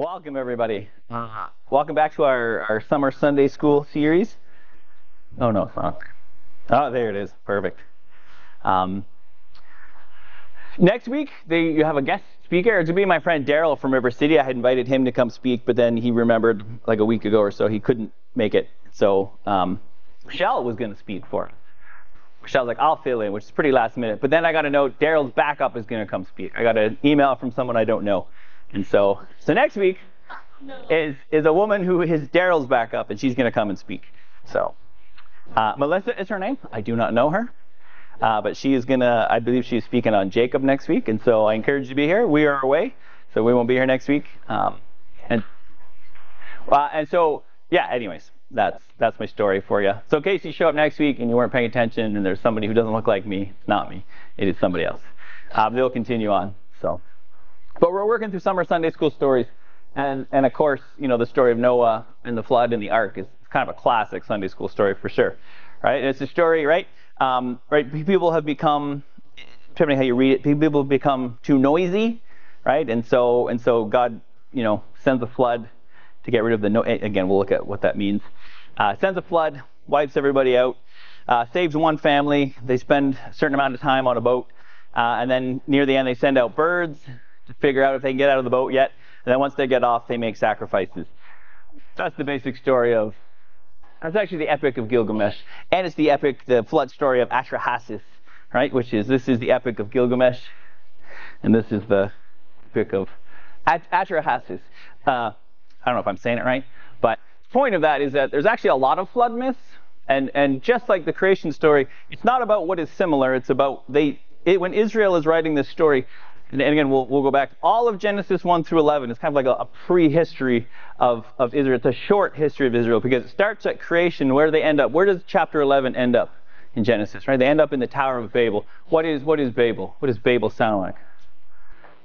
Welcome, everybody. Welcome back to our summer Sunday school series. Oh, no, it's not. Oh, there it is. Perfect. Next week, you have a guest speaker. It's going to be my friend Daryl from River City. I had invited him to come speak, but then he remembered like a week ago or so he couldn't make it. So Michelle was going to speak for us. Michelle's like, I'll fill in, which is pretty last minute. But then I got a note, Daryl's backup is going to come speak. I got an email from someone I don't know. And so next week is a woman who is Daryl's backup, and she's going to come and speak. So Melissa is her name. I do not know her. But she is going to, I believe she's speaking on Jacob next week. And so I encourage you to be here. We are away, so we won't be here next week. And so, yeah, anyways, that's my story for you. So in case you show up next week and you weren't paying attention and there's somebody who doesn't look like me, it's not me. It is somebody else. They'll continue on. But we're working through summer Sunday school stories. And of course, you know, the story of Noah and the flood and the ark is kind of a classic Sunday school story for sure. Right? And it's a story, right? People have become, depending on how you read it, people have become too noisy, right? And so God, you know, sends a flood to get rid of the again, we'll look at what that means. Sends a flood, wipes everybody out, saves one family. They spend a certain amount of time on a boat, and then near the end they send out birds to figure out if they can get out of the boat yet. And then once they get off, they make sacrifices. That's the basic story of. That's actually the epic of Gilgamesh, and it's the flood story of Atrahasis, right? This is the epic of Gilgamesh, and this is the epic of Atrahasis. I don't know if I'm saying it right, but the point of that is that there's actually a lot of flood myths, and just like the creation story, it's not about what is similar. It's about when Israel is writing this story. And again, we'll go back. All of Genesis 1 through 11 is kind of like a prehistory of Israel. It's a short history of Israel because it starts at creation. Where do they end up? Where does chapter 11 end up in Genesis? Right? They end up in the Tower of Babel. What is Babel? What does Babel sound like?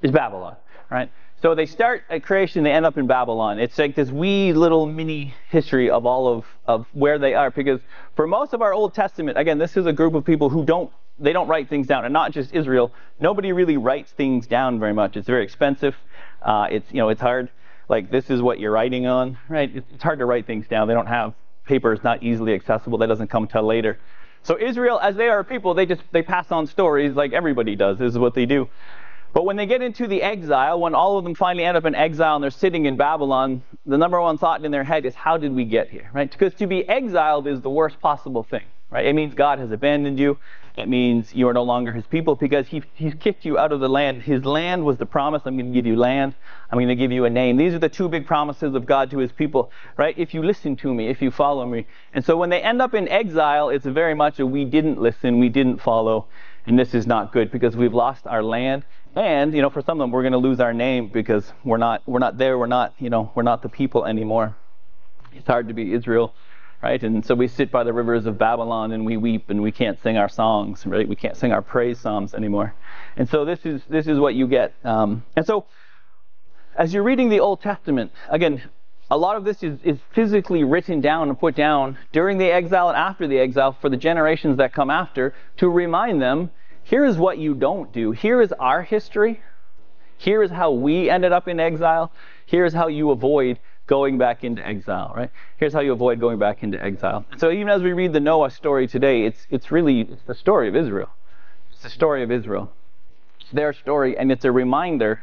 It's Babylon, right? So they start at creation. They end up in Babylon. It's like this wee little mini history of all of where they are. Because for most of our Old Testament, again, this is a group of people who don't write things down, and not just Israel. Nobody really writes things down very much. It's very expensive. It's hard. Like, this is what you're writing on, right? It's hard to write things down. They don't have paper. It's not easily accessible. That doesn't come till later. So Israel, as they are people, they pass on stories like everybody does. This is what they do. But when they get into the exile, when all of them finally end up in exile and they're sitting in Babylon, the number one thought in their head is, how did we get here, right? Because to be exiled is the worst possible thing, right? It means God has abandoned you. It means you are no longer his people because he's kicked you out of the land. His land was the promise. I'm going to give you land. I'm going to give you a name. These are the two big promises of God to his people, right? If you listen to me, if you follow me. And so when they end up in exile, it's very much a we didn't listen, we didn't follow, and this is not good because we've lost our land. And, you know, for some of them, we're going to lose our name because we're not there. We're not the people anymore. It's hard to be Israel. Right? And so we sit by the rivers of Babylon and we weep and we can't sing our songs, right? We can't sing our praise psalms anymore. And so this is what you get. And so as you're reading the Old Testament, again, a lot of this is physically written down and put down during the exile and after the exile for the generations that come after to remind them, here is what you don't do. Here is our history. Here is how we ended up in exile. Here is how you avoid going back into exile, right? Here's how you avoid going back into exile. So even as we read the Noah story today, it's the story of Israel. It's the story of Israel. It's their story, and it's a reminder,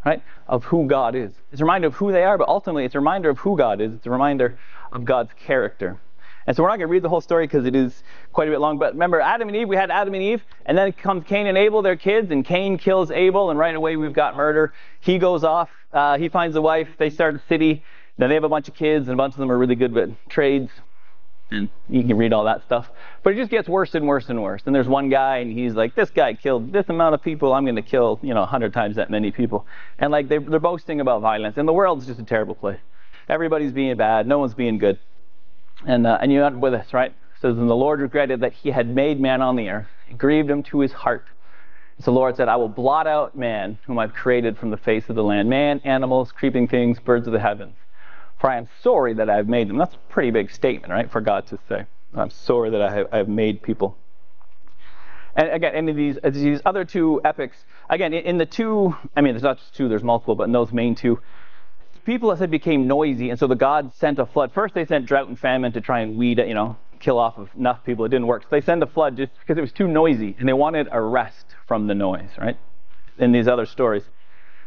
right, of who God is. It's a reminder of who they are, but ultimately it's a reminder of who God is. It's a reminder of God's character. And so we're not going to read the whole story because it is quite a bit long. But remember, Adam and Eve, we had Adam and Eve, and then comes Cain and Abel, their kids, and Cain kills Abel, and right away we've got murder. He goes off, he finds a wife, they start a city. Then they have a bunch of kids, and a bunch of them are really good with trades, and you can read all that stuff. But it just gets worse and worse and worse. And there's one guy, and he's like, this guy killed this amount of people, I'm going to kill, 100 times that many people. And like they're boasting about violence, and the world's just a terrible place. Everybody's being bad, no one's being good. And you end with this, right? It says, and the Lord regretted that he had made man on the earth. It grieved him to his heart. So the Lord said, I will blot out man, whom I've created from the face of the land. Man, animals, creeping things, birds of the heavens. For I am sorry that I have made them. That's a pretty big statement, right, for God to say. I'm sorry that I have made people. And again, in these other two epics, again, in the two, I mean, there's not just two, there's multiple, but in those main two, people, it said, became noisy, and so the gods sent a flood. First, they sent drought and famine to try and weed, kill off enough people. It didn't work. So they sent a flood just because it was too noisy, and they wanted a rest from the noise, right? In these other stories.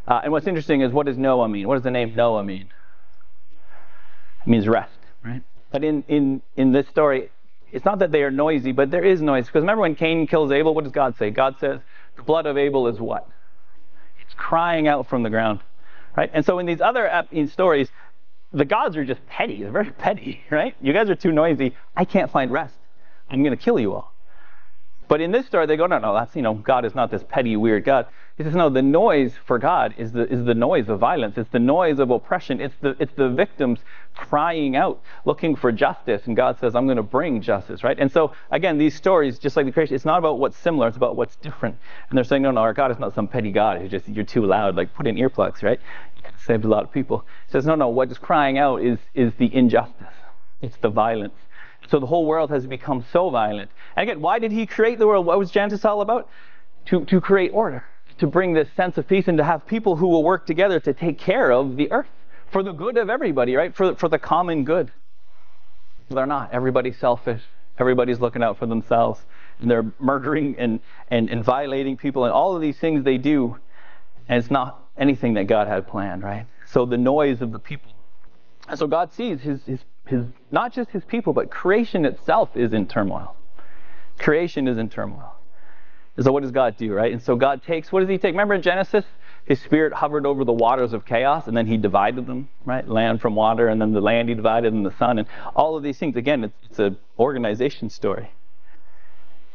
And what's interesting is, what does Noah mean? What does the name Noah mean? It means rest, right? But in this story, it's not that they are noisy, but there is noise. Because remember when Cain kills Abel, what does God say? God says, the blood of Abel is what? It's crying out from the ground, right? And so in these other stories, the gods are just petty. They're very petty, right? You guys are too noisy. I can't find rest. I'm going to kill you all. But in this story, they go, no, that's, God is not this petty, weird God. He says, no, the noise for God is the noise of violence. It's the noise of oppression. It's the victims crying out, looking for justice. And God says, I'm going to bring justice, right? And so, again, these stories, just like the creation, it's not about what's similar, it's about what's different. And they're saying, no, our God is not some petty God who's just, you're too loud, like put in earplugs, right? You could have saved a lot of people. He says, no, what is crying out is the injustice. It's the violence. So the whole world has become so violent. And again, why did he create the world? What was Genesis all about? To create order, to bring this sense of peace, and to have people who will work together to take care of the earth for the good of everybody, right? For the common good. They're not. Everybody's selfish. Everybody's looking out for themselves. And they're murdering and violating people, and all of these things they do. And it's not anything that God had planned, right? So the noise of the people. And so God sees his not just his people, but creation itself is in turmoil. Creation is in turmoil. And so what does God do, right? And so God takes, what does he take? Remember in Genesis, his spirit hovered over the waters of chaos, and then he divided them, right? Land from water, and then the land he divided, and the sun, and all of these things. Again, it's an organization story.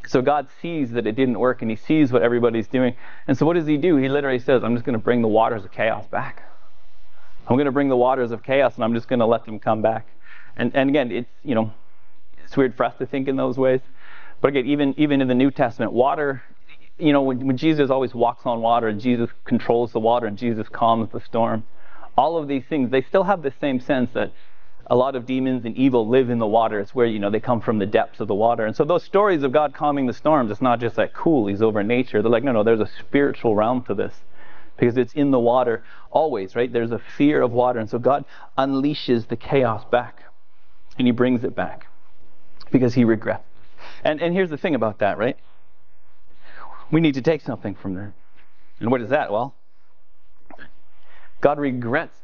So God sees that it didn't work, and he sees what everybody's doing. And so what does he do? He literally says, I'm just going to bring the waters of chaos back. I'm going to bring the waters of chaos, and I'm just going to let them come back. And again, it's weird for us to think in those ways. But again, even in the New Testament, water, when Jesus always walks on water, and Jesus controls the water, and Jesus calms the storm, all of these things, they still have the same sense that a lot of demons and evil live in the water. It's where, they come from the depths of the water. And so those stories of God calming the storms, it's not just like, cool, he's over nature. They're like, no, there's a spiritual realm to this. Because it's in the water always, right? There's a fear of water. And so God unleashes the chaos back. And he brings it back. Because he regrets. And here's the thing about that, right? We need to take something from there. And what is that? Well, God regrets.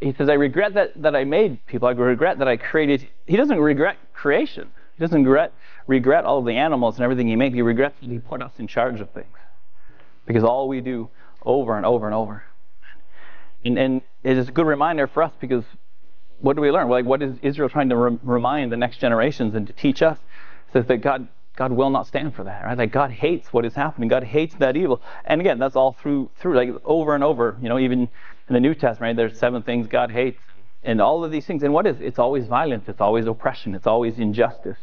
He says, I regret that I made people. I regret that I created. He doesn't regret creation. He doesn't regret all of the animals and everything he made. He regrets that he put us in charge of things. Because all we do over and over and over. And it is a good reminder for us, because what do we learn? Like, what is Israel trying to remind the next generations and to teach us? It says that God will not stand for that, right? Like, God hates what is happening. God hates that evil. And again, that's all through like over and over. Even in the New Testament, right, there's 7 things God hates, and all of these things. And what is it? It's always violence. It's always oppression. It's always injustice.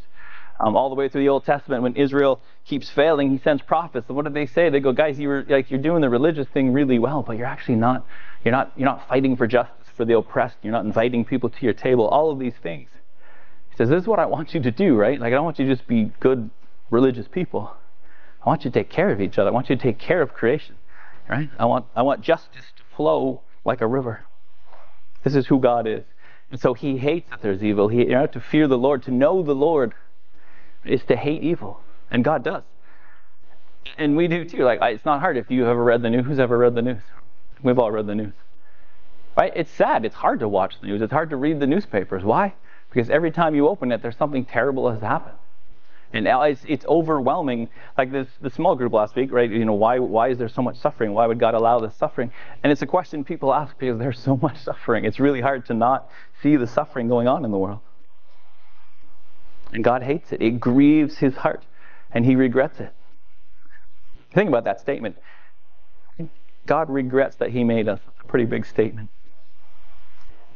All the way through the Old Testament, when Israel keeps failing, he sends prophets. And what do they say? They go, guys, you're doing the religious thing really well, but you're actually not. You're not fighting for justice for the oppressed. You're not inviting people to your table. All of these things. He says, this is what I want you to do, right? Like, I don't want you to just be good religious people. I want you to take care of each other. I want you to take care of creation, right? I want justice to flow like a river. This is who God is. And so he hates that there's evil. To fear the Lord, to know the Lord, is to hate evil. And God does. And we do too. Like, it's not hard. If you ever read the news, who's ever read the news? We've all read the news. Right? It's sad. It's hard to watch the news. It's hard to read the newspapers. Why? Because every time you open it, there's something terrible has happened. And now it's overwhelming. Like the small group last week, right? Why is there so much suffering? Why would God allow this suffering? And it's a question people ask because there's so much suffering. It's really hard to not see the suffering going on in the world. And God hates it. It grieves his heart. And he regrets it. Think about that statement. God regrets that he made us. That's a pretty big statement.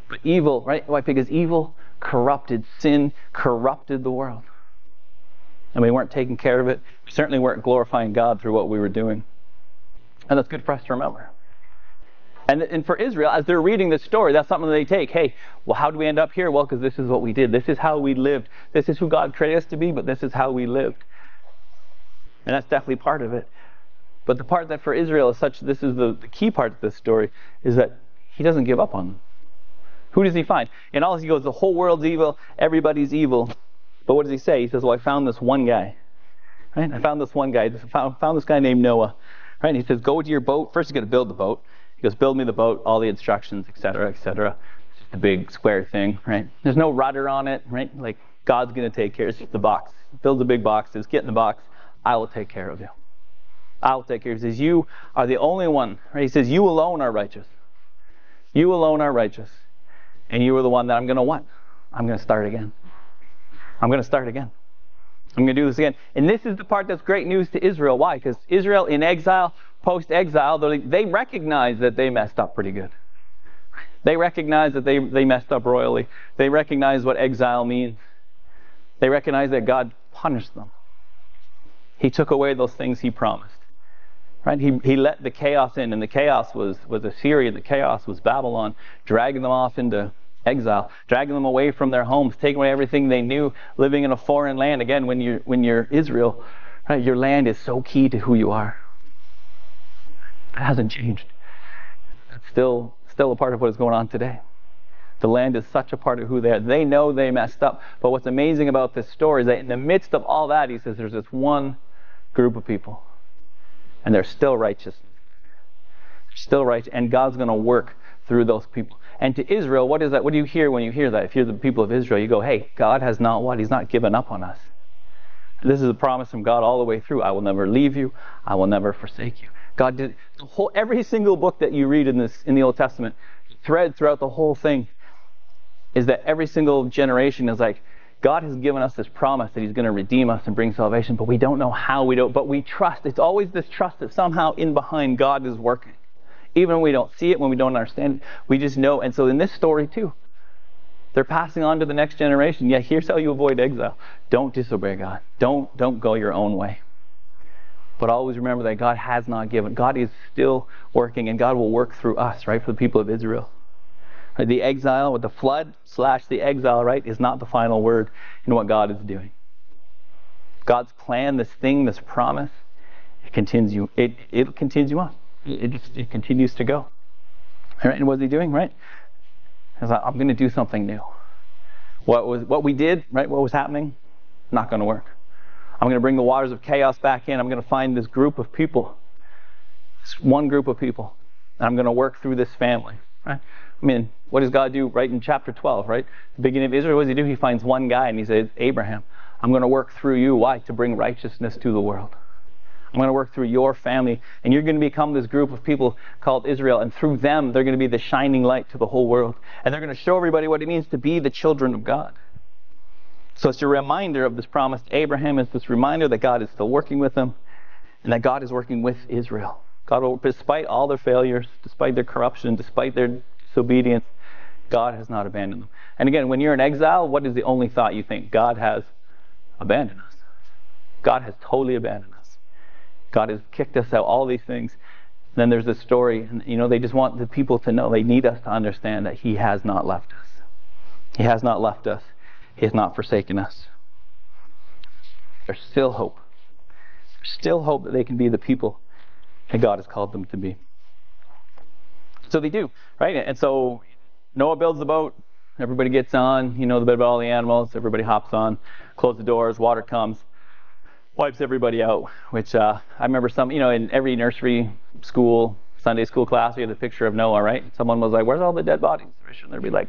But evil, right? Why? Because evil corrupted, sin corrupted the world. And we weren't taking care of it. We certainly weren't glorifying God through what we were doing. And that's good for us to remember. And for Israel, as they're reading this story, that's something they take. Hey, well, how do we end up here? Well, because this is what we did. This is how we lived. This is who God created us to be, but this is how we lived. And that's definitely part of it. But the part that for Israel is this is the key part of this story, is that he doesn't give up on them. Who does he find? And all he goes, the whole world's evil, everybody's evil. But what does he say? He says, well, I found this one guy. Right? I found this one guy. Found this guy named Noah. Right? And he says, go to your boat. First, you got to build the boat. He goes, build me the boat, all the instructions, etc., etc. It's just a big square thing, right? There's no rudder on it, right? Like, God's going to take care. It's just the box. He builds a big box, says, get in the box. I will take care of you. I will take care of you. He says, you are the only one. Right? He says, you alone are righteous. You alone are righteous. And you are the one that I'm going to what? I'm going to start again. I'm going to start again. I'm going to do this again. And this is the part that's great news to Israel. Why? Because Israel in exile, post-exile, they recognize that they messed up pretty good. They recognize that they messed up royally. They recognize what exile means. They recognize that God punished them. He took away those things he promised. Right? He let the chaos in, and the chaos was Assyria, the chaos was Babylon, dragging them off into exile, dragging them away from their homes, taking away everything they knew, living in a foreign land. Again, when you're Israel, right, your land is so key to who you are. It hasn't changed. It's still a part of what is going on today. The land is such a part of who they are. They know they messed up. But what's amazing about this story is that in the midst of all that, he says there's this one group of people. And they're still righteous. They're still righteous. And God's going to work through those people. And to Israel, what is that? What do you hear when you hear that? If you're the people of Israel, you go, hey, God has not what? He's not given up on us. This is a promise from God all the way through. I will never leave you. I will never forsake you. God did every single book that you read in the Old Testament, thread throughout the whole thing, is that every single generation is like, God has given us this promise that he's going to redeem us and bring salvation, but we don't know how, but we trust. It's always this trust that somehow in behind God is working. Even when we don't see it, when we don't understand it, we just know. And so in this story too, they're passing on to the next generation. Yeah, here's how you avoid exile. Don't disobey God. Don't go your own way. But always remember that God has not given. God is still working, and God will work through us, right, for the people of Israel. Right, the exile, with the flood / the exile, right, is not the final word in what God is doing. God's plan, this thing, this promise, it continues. It continues on. It continues to go. Right? And what's he doing, right? He's like, I'm going to do something new. What we did, right, what was happening, not going to work. I'm going to bring the waters of chaos back in. I'm going to find this group of people, this one group of people, and I'm going to work through this family. Right? I mean, what does God do right in chapter 12, right? The beginning of Israel, what does he do? He finds one guy and he says, Abraham, I'm going to work through you. Why? To bring righteousness to the world. I'm going to work through your family, and you're going to become this group of people called Israel, and through them, they're going to be the shining light to the whole world. And they're going to show everybody what it means to be the children of God. So it's a reminder of this promise to Abraham. It's this reminder that God is still working with them, and that God is working with Israel. God will, despite all their failures, despite their corruption, despite their disobedience, God has not abandoned them. And again, when you're in exile, what is the only thought you think? God has abandoned us. God has totally abandoned us. God has kicked us out, all these things. And then there's this story, and they just want the people to know, they need us to understand that he has not left us. He has not left us. He has not forsaken us. There's still hope. There's still hope that they can be the people that God has called them to be. So they do, right? And so Noah builds the boat. Everybody gets on. You know the bit about all the animals. Everybody hops on. Close the doors. Water comes. Wipes everybody out. Which I remember in every nursery school, Sunday school class, we had the picture of Noah, right? Someone was like, where's all the dead bodies? And they'd be like,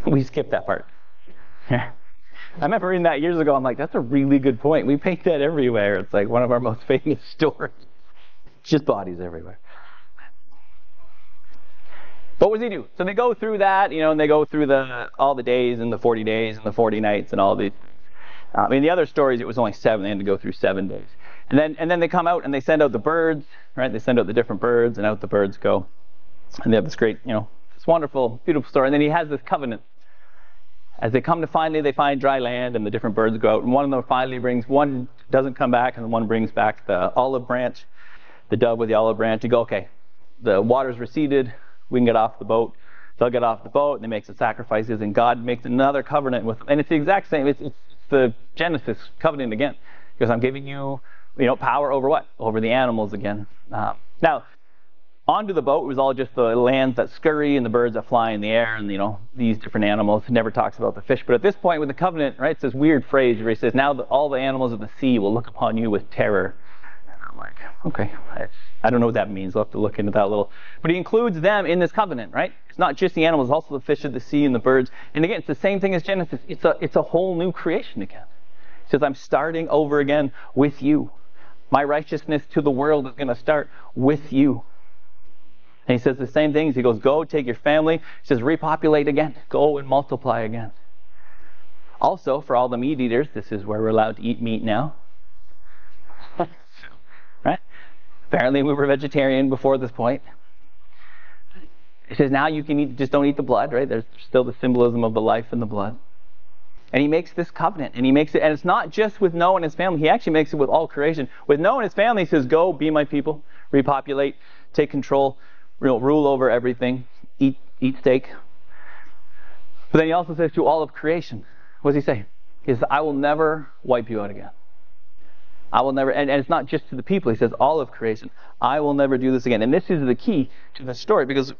we skipped that part. I remember reading that years ago. I'm like, that's a really good point. We paint that everywhere. It's like one of our most famous stories. It's just bodies everywhere. But what does he do? So they go through that, and they go through all the days and the 40 days and the 40 nights and all these. The other stories, it was only 7. They had to go through 7 days. And then they come out and they send out the birds, right? They send out the different birds, and out the birds go. And they have this great, this wonderful, beautiful story. And then he has this covenant. As they come to finally, they find dry land, and the different birds go out. And one of them finally one doesn't come back, and one brings back the olive branch, the dove with the olive branch. You go, okay, the water's receded. We can get off the boat. They'll get off the boat, and they make some sacrifices, and God makes another covenant with them. And it's the exact same. It's the Genesis covenant again. Because I'm giving you, power over what? Over the animals again. Now, Onto the boat was all just the lands that scurry and the birds that fly in the air and, these different animals. It never talks about the fish. But at this point with the covenant, right, it's this weird phrase where he says, now all the animals of the sea will look upon you with terror. And I'm like, okay, I don't know what that means. We'll have to look into that a little. But he includes them in this covenant, right? It's not just the animals, also the fish of the sea and the birds. And again, it's the same thing as Genesis. It's a whole new creation again. He says, I'm starting over again with you. My righteousness to the world is going to start with you. And he says the same things. He goes, go, take your family. He says, repopulate again. Go and multiply again. Also, for all the meat eaters, this is where we're allowed to eat meat now. Right? Apparently we were vegetarian before this point. He says, now you can eat, just don't eat the blood, right? There's still the symbolism of the life and the blood. And he makes this covenant, and he makes it, and it's not just with Noah and his family. He actually makes it with all creation. With Noah and his family, he says, go, be my people, repopulate, take control, rule over everything, eat steak. But then he also says to all of creation, what does he say? He says, I will never wipe you out again. I will never, and it's not just to the people. He says, all of creation, I will never do this again. And this is the key to the story, because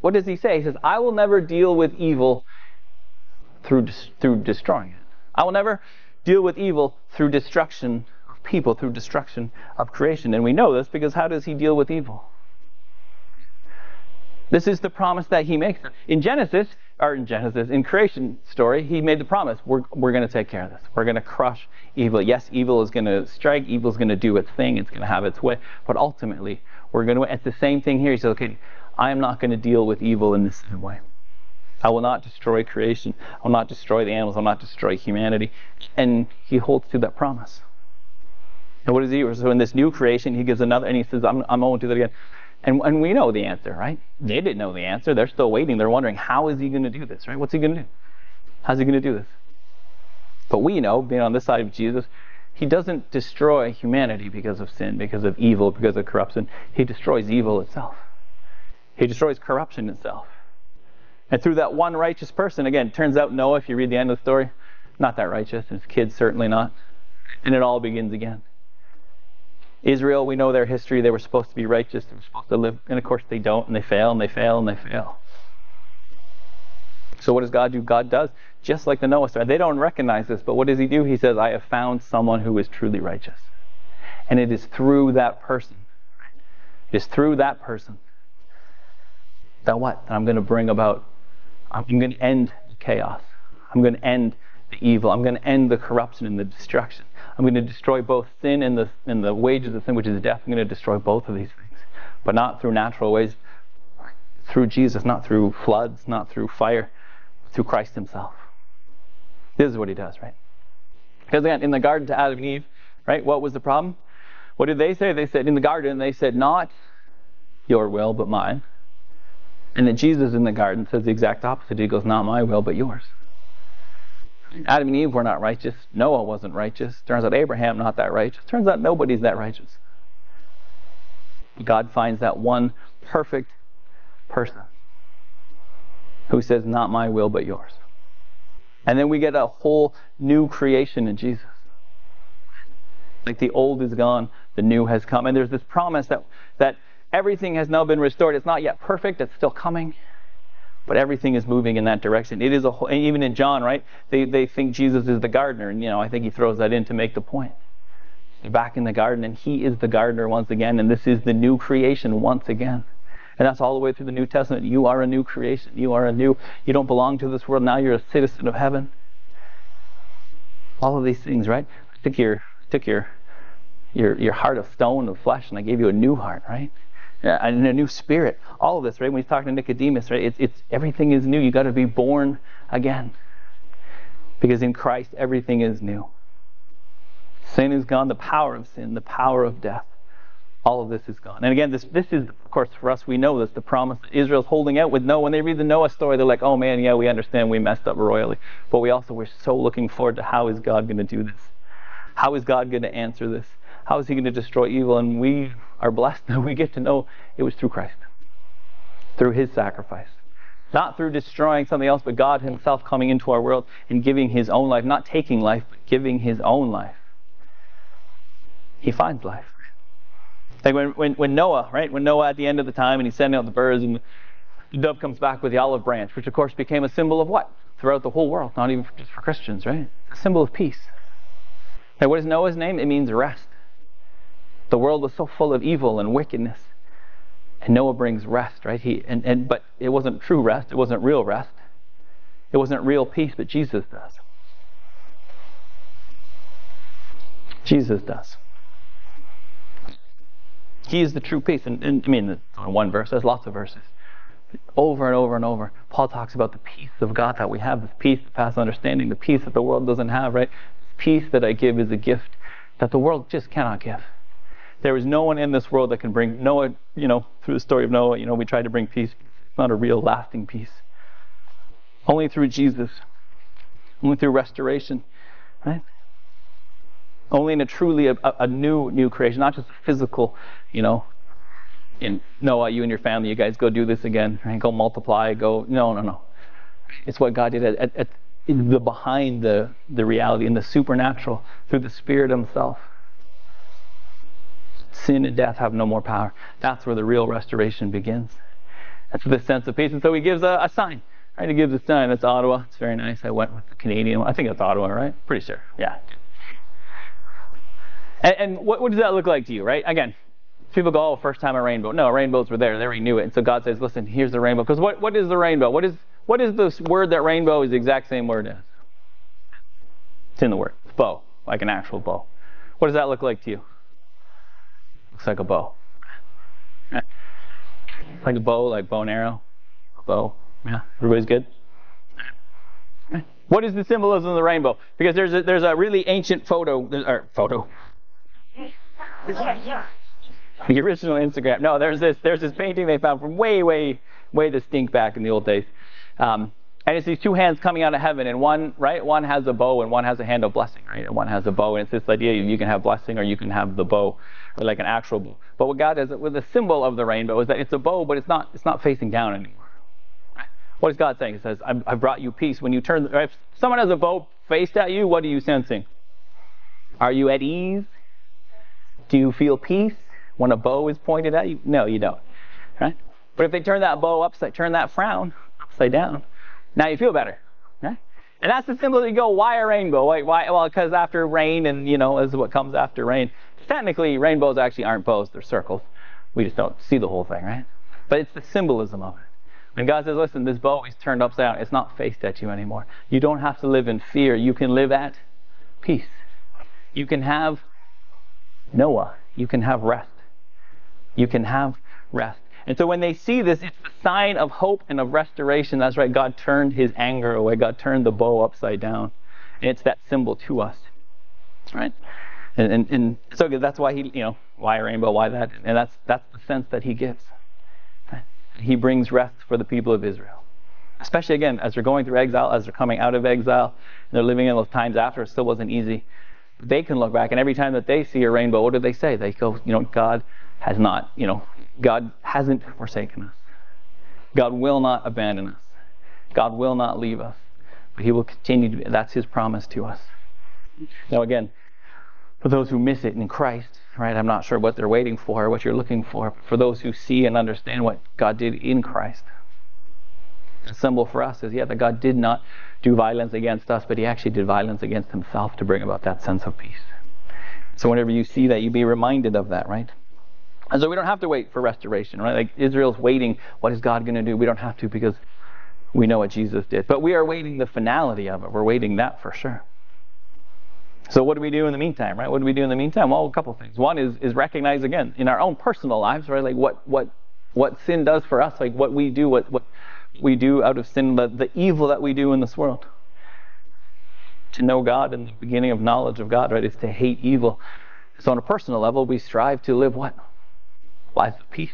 what does he say? He says, I will never deal with evil through destroying it. I will never deal with evil through destruction of people, through destruction of creation. And we know this because how does he deal with evil? This is the promise that he makes. In creation story, he made the promise, we're going to take care of this. We're going to crush evil. Yes, evil is going to strike. Evil is going to do its thing. It's going to have its way. But ultimately, we're going to, it's the same thing here. He says, okay, I am not going to deal with evil in this same way. I will not destroy creation. I will not destroy the animals. I will not destroy humanity. And he holds to that promise. And what does he do? So in this new creation, he gives another, and he says, I'm going to do that again. And we know the answer, right? They didn't know the answer. They're still waiting. They're wondering, how is he going to do this, right? What's he going to do? How's he going to do this? But we know, being on this side of Jesus, he doesn't destroy humanity because of sin, because of evil, because of corruption. He destroys evil itself. He destroys corruption itself. And through that one righteous person, again, turns out Noah, if you read the end of the story, not that righteous. His kids certainly not. And it all begins again. Israel, we know their history. They were supposed to be righteous. They were supposed to live. And of course they don't. And they fail and they fail and they fail. So what does God do? God does just like the Noah story. They don't recognize this, but what does he do? He says, I have found someone who is truly righteous. And it is through that person. It is through that person that what? That I'm going to bring about. I'm going to end the chaos. I'm going to end the evil. I'm going to end the corruption and the destruction. I'm going to destroy both sin and the wages of sin, which is death. I'm going to destroy both of these things. But not through natural ways. Through Jesus, not through floods, not through fire. Through Christ himself. This is what he does, right? Because again, in the garden to Adam and Eve, right, what was the problem? What did they say? They said, in the garden, they said, not your will, but mine. And then Jesus in the garden says the exact opposite. He goes, not my will, but yours. Adam and Eve were not righteous. Noah wasn't righteous. Turns out Abraham not that righteous. Turns out nobody's that righteous. God finds that one perfect person who says, not my will, but yours. And then we get a whole new creation in Jesus. Like the old is gone, the new has come. And there's this promise that everything has now been restored. It's not yet perfect. It's still coming. But everything is moving in that direction. It is a whole, even in John, right? They think Jesus is the gardener. And, I think he throws that in to make the point. They're back in the garden, and he is the gardener once again. And this is the new creation once again. And that's all the way through the New Testament. You are a new creation. You don't belong to this world. Now you're a citizen of heaven. All of these things, right? I took your heart of stone, of flesh, and I gave you a new heart, right? And a new spirit. All of this, right? When he's talking to Nicodemus, right? It's everything is new. You got to be born again, because in Christ everything is new. Sin is gone. The power of sin, the power of death, all of this is gone. And again, this is, of course, for us, we know this, the promise that Israel's holding out with Noah. When they read the Noah story, they're like, oh man, yeah, we understand we messed up royally. But we're so looking forward to how is God going to do this? How is God going to answer this? How is he going to destroy evil? And we are blessed that we get to know it was through Christ. Through his sacrifice. Not through destroying something else, but God himself coming into our world and giving his own life. Not taking life, but giving his own life. He finds life. Like when Noah, right? When Noah at the end of the time and he's sending out the birds and the dove comes back with the olive branch, which of course became a symbol of what? Throughout the whole world, not even just for Christians, right? A symbol of peace. Now, what is Noah's name? It means rest. The world was so full of evil and wickedness. And Noah brings rest, right? But it wasn't true rest. It wasn't real rest. It wasn't real peace, but Jesus does. Jesus does. He is the true peace. And I mean, it's only one verse. There's lots of verses. But over and over and over, Paul talks about the peace of God that we have, this peace that passes understanding, the peace that the world doesn't have, right? This peace that I give is a gift that the world just cannot give. There is no one in this world that can bring Noah, through the story of Noah, we tried to bring peace. It's not a real lasting peace. Only through Jesus. Only through restoration, right? Only in a truly a new creation, not just a physical, in Noah, you and your family, you guys go do this again, right? Go multiply, go, no. It's what God did at the behind the reality, in the supernatural, through the Spirit Himself. Sin and death have no more power. That's where the real restoration begins. That's the sense of peace. And so He gives a sign. Right? He gives a sign. That's Ottawa. It's very nice. I went with the Canadian one. I think that's Ottawa, right? Pretty sure. Yeah. And what does that look like to you, right? Again, people go, first time a rainbow. No, rainbows were there. They already knew it. And so God says, listen, here's the rainbow. Because what is the rainbow? What is this word that rainbow is the exact same word as? It's in the word. It's bow, like an actual bow. What does that look like to you? Looks like a bow. It's like a bow, like bow and arrow. A bow. Yeah, everybody's good? What is the symbolism of the rainbow? Because there's a really ancient photo. The original Instagram. No, there's this painting they found from way distinct back in the old days. And it's these two hands coming out of heaven, and one has a bow and one has a hand of blessing, right? And one has a bow, and it's this idea you can have blessing or you can have the bow, or like an actual bow. But what God does with the symbol of the rainbow is that it's a bow, but it's not facing down anymore. Right? What is God saying? He says, I've brought you peace. When you turn, if someone has a bow faced at you, what are you sensing? Are you at ease? Do you feel peace when a bow is pointed at you? No, you don't. Right? But if they turn that bow upside, turn that frown upside down, now you feel better, right? And that's the symbol that you go, why a rainbow? Why? Well, because after rain, and is what comes after rain. Technically, rainbows actually aren't bows; they're circles. We just don't see the whole thing, right? But it's the symbolism of it. When God says, "Listen, this bow is turned upside down; it's not faced at you anymore. You don't have to live in fear. You can live at peace. You can have Noah. You can have rest. You can have rest." And so when they see this, it's the sign of hope and of restoration. That's right. God turned His anger away. God turned the bow upside down. And it's that symbol to us. Right? And so that's why why a rainbow, why that? And that's the sense that He gives. Right? He brings rest for the people of Israel. Especially, again, as they're going through exile, as they're coming out of exile, and they're living in those times after. It still wasn't easy. They can look back, and every time that they see a rainbow, what do they say? They go, God has not, God hasn't forsaken us. God will not abandon us. God will not leave us. But He will continue to be. That's His promise to us. Now again, for those who miss it in Christ, right, I'm not sure what they're waiting for or what you're looking for. But for those who see and understand what God did in Christ, the symbol for us is, that God did not do violence against us, but He actually did violence against Himself to bring about that sense of peace. So whenever you see that, you be reminded of that, right? And so we don't have to wait for restoration, right? Like Israel's waiting, what is God going to do? We don't have to, because we know what Jesus did. But we are waiting the finality of it. We're waiting that for sure. So what do we do in the meantime, right? What do we do in the meantime? Well, a couple of things. One is recognize, again, in our own personal lives, right? Like what sin does for us, like what we do, what we do out of sin, the evil that we do in this world. To know God and the beginning of knowledge of God, right, is to hate evil. So on a personal level, we strive to live what? Lives of peace,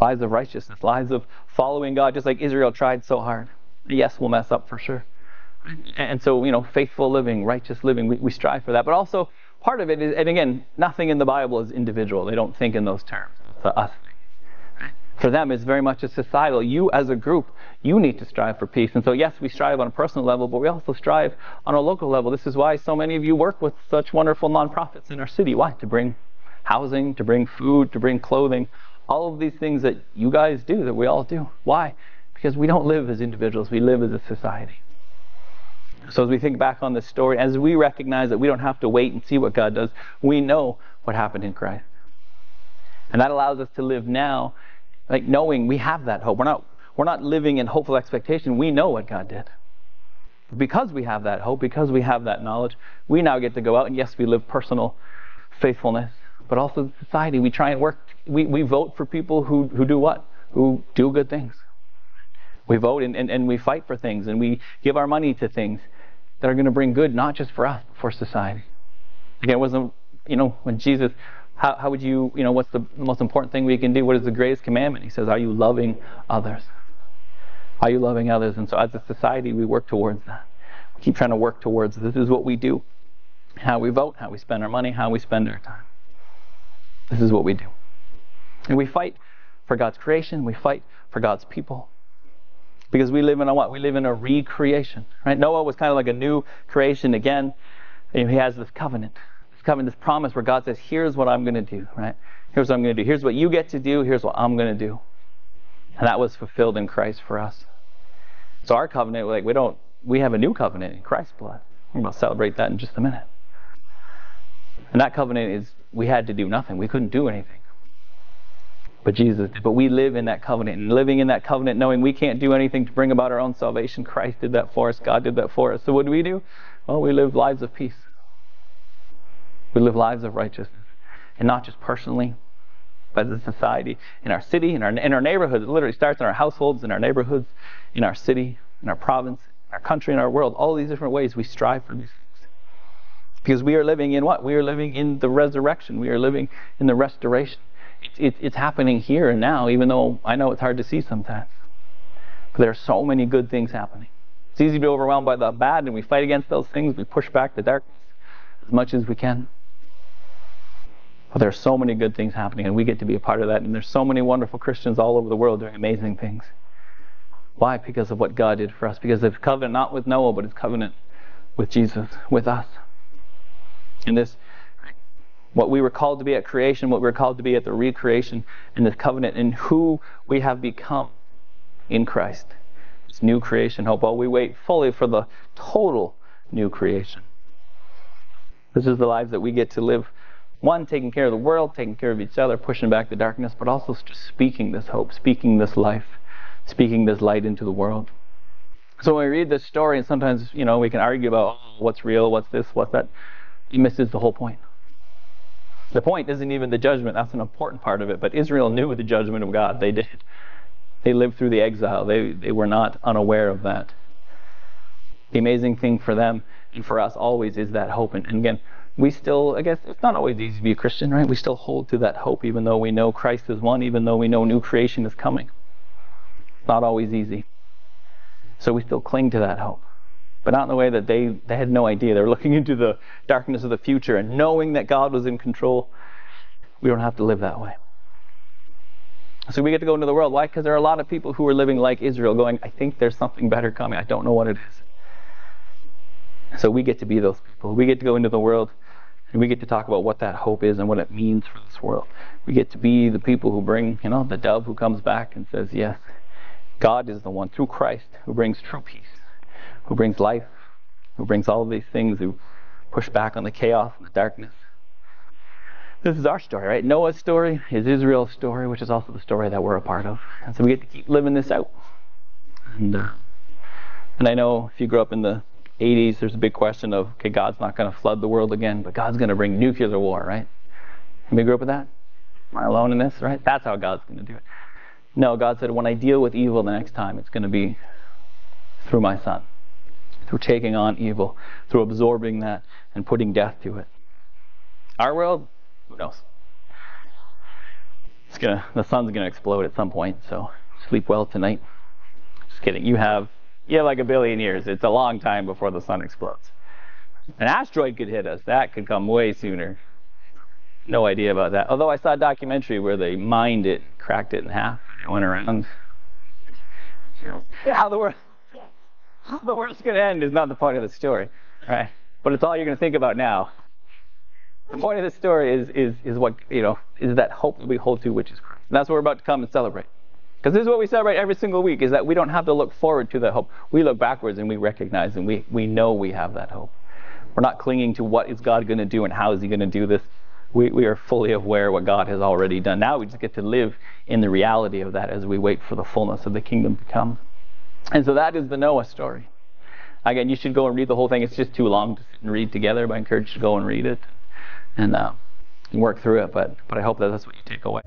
lives of righteousness, lives of following God, just like Israel tried so hard. Yes, we'll mess up for sure. And so, faithful living, righteous living, we strive for that. But also, part of it is, and again, nothing in the Bible is individual. They don't think in those terms. It's a us thing. Right? For them, it's very much a societal. You as a group, you need to strive for peace. And so, yes, we strive on a personal level, but we also strive on a local level. This is why so many of you work with such wonderful nonprofits in our city. Why? To bring housing, to bring food, to bring clothing, all of these things that you guys do, that we all do. Why? Because we don't live as individuals, we live as a society. So as we think back on this story, as we recognize that we don't have to wait and see what God does, we know what happened in Christ. And that allows us to live now, like knowing we have that hope. We're not living in hopeful expectation. We know what God did. Because we have that hope, because we have that knowledge, we now get to go out and yes, we live personal faithfulness, but also society. We try and work. We vote for people who do what? Who do good things. We vote and we fight for things, and we give our money to things that are going to bring good, not just for us, but for society. Again, it wasn't, when Jesus, how would you, what's the most important thing we can do? What is the greatest commandment? He says, are you loving others? Are you loving others? And so as a society, we work towards that. We keep trying to work towards this. This is what we do. How we vote, how we spend our money, how we spend our time. This is what we do. And we fight for God's creation. We fight for God's people. Because we live in a what? We live in a recreation. Right? Noah was kind of like a new creation again. And he has this covenant. This promise where God says, here's what I'm going to do. Right? Here's what I'm going to do. Here's what you get to do. Here's what I'm going to do. And that was fulfilled in Christ for us. So our covenant, we have a new covenant in Christ's blood. We're going to celebrate that in just a minute. And that covenant is, we had to do nothing. We couldn't do anything. But Jesus did. But we live in that covenant. And living in that covenant, knowing we can't do anything to bring about our own salvation. Christ did that for us. God did that for us. So what do? Well, we live lives of peace. We live lives of righteousness. And not just personally, but as a society, in our city, in our neighborhoods. It literally starts in our households, in our neighborhoods, in our city, in our province, in our country, in our world. All these different ways we strive for these things. Because we are living in what? We are living in the resurrection. We are living in the restoration. It's happening here and now, even though I know it's hard to see sometimes. But there are so many good things happening. It's easy to be overwhelmed by the bad, and we fight against those things. We push back the darkness as much as we can. But there are so many good things happening, and we get to be a part of that. And there's so many wonderful Christians all over the world doing amazing things. Why? Because of what God did for us. Because of His covenant, not with Noah, but His covenant with Jesus, with us. And this, what we were called to be at creation, what we were called to be at the recreation, and this covenant, and who we have become in Christ. This new creation hope, while we wait fully for the total new creation. This is the lives that we get to live. One, taking care of the world, taking care of each other, pushing back the darkness, but also just speaking this hope, speaking this life, speaking this light into the world. So when we read this story, and sometimes, we can argue about what's real, what's this, what's that, it misses the whole point. The point isn't even the judgment. That's an important part of it. But Israel knew the judgment of God. They did. They lived through the exile. They were not unaware of that. The amazing thing for them and for us always is that hope. And again, we still, I guess, it's not always easy to be a Christian, right? We still hold to that hope, even though we know Christ is one, even though we know new creation is coming. It's not always easy. So we still cling to that hope. But not in the way that they had no idea. They were looking into the darkness of the future and knowing that God was in control. We don't have to live that way. So we get to go into the world. Why? Because there are a lot of people who are living like Israel going, I think there's something better coming. I don't know what it is. So we get to be those people. We get to go into the world and we get to talk about what that hope is and what it means for this world. We get to be the people who bring, the dove who comes back and says, yes, God is the one through Christ who brings true peace, who brings life, who brings all of these things, who push back on the chaos and the darkness. This is our story, right? Noah's story is Israel's story, which is also the story that we're a part of. And so we get to keep living this out. And I know if you grew up in the 80s, there's a big question of, okay, God's not going to flood the world again, but God's going to bring nuclear war, right? Anybody grew up with that? Am I alone in this, right? That's how God's going to do it. No, God said, when I deal with evil the next time, it's going to be through my son. Through taking on evil, through absorbing that and putting death to it. Our world, who knows? The sun's gonna explode at some point, so sleep well tonight. Just kidding. You have like 1 billion years. It's a long time before the sun explodes. An asteroid could hit us. That could come way sooner. No idea about that. Although I saw a documentary where they mined it, cracked it in half, and went around. How the world's going to end is not the point of the story, right? But it's all you're going to think about now. The point of the story is what, is that hope that we hold to, which is Christ. And that's what we're about to come and celebrate. Because this is what we celebrate every single week, is that we don't have to look forward to that hope. We look backwards and we recognize and we know we have that hope. We're not clinging to what is God going to do and how is he going to do this. We are fully aware what God has already done. Now we just get to live in the reality of that as we wait for the fullness of the kingdom to come. And so that is the Noah story. Again, you should go and read the whole thing. It's just too long to sit and read together, but I encourage you to go and read it and work through it. But I hope that that's what you take away.